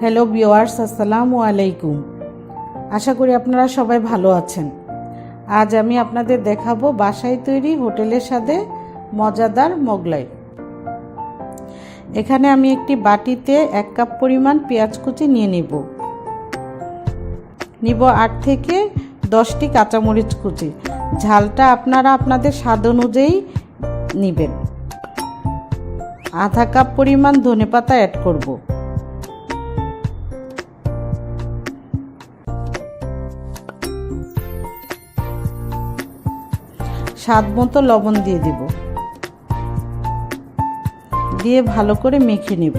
Hello viewers, আসসালামু আলাইকুম। আশা করি আপনারা সবাই ভালো আছেন। আজ আমি আপনাদের দেখাবো বাসায় তৈরি হোটেলের স্বাদে মজাদার মোগলাই। এখানে আমি একটি বাটিতে 1 কাপ পরিমাণ পেঁয়াজ কুচি নিয়ে নিব 8 থেকে 10টি কাঁচামরিচ কুচি। ঝালটা আপনারা আপনাদের স্বাদ অনুযায়ী নেবেন। আধা কাপ পরিমাণ ধনেপাতা অ্যাড করব। স্বাদ মতো লবণ দিয়ে দিব, দিয়ে ভালো করে মেখে নেব।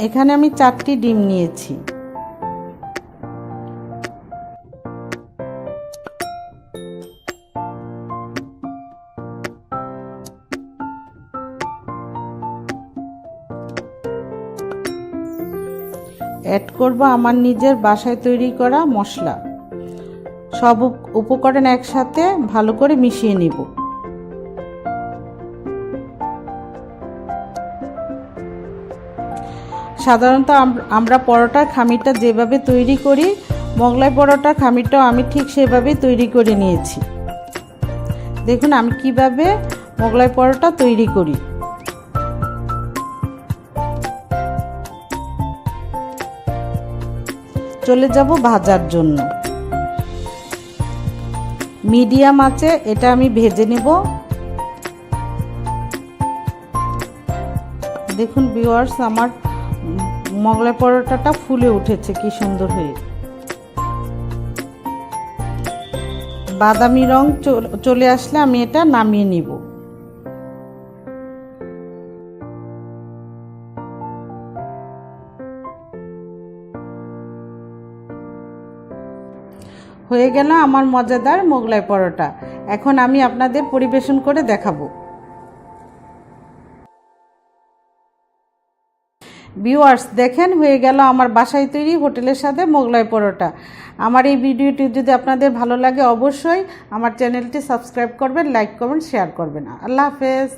এখানে আমি 4টি ডিম নিয়েছি। অ্যাড করব আমার নিজের বাসায় তৈরি করা মশলা। সব উপকরণ একসাথে ভালো করে মিশিয়ে নিব। সাধারণত আমরা পরোটার খামিরটা যেভাবে তৈরি করি, মোগলাই পরোটার খামিরটাও আমি ঠিক সেভাবেই তৈরি করে নিয়েছি। দেখুন আমি কিভাবে মোগলাই পরোটা তৈরি করি। চলে যাব ভাজার জন্য। মিডিয়াম আঁচে এটা আমি ভেজে নেব। দেখুন ভিউয়ার্স, আমার মোগলাই পরোটাটা ফুলে উঠেছে কি সুন্দর হয়ে। বাদামি রং চলে আসলে আমি এটা নামিয়ে নিব। হয়ে গেল আমার মজাদার মোগলাই পরোটা। এখন আমি আপনাদের পরিবেশন করে দেখাবো। ভিউয়ার্স দেখেন, হয়ে গেল আমার বাসায় তৈরি হোটেলের সাথে মোগলাই পরোটা। আমার এই ভিডিওটি যদি আপনাদের ভালো লাগে অবশ্যই আমার চ্যানেলটি সাবস্ক্রাইব করবেন, লাইক করবেন, শেয়ার করবেন। আল্লাহ হাফেজ।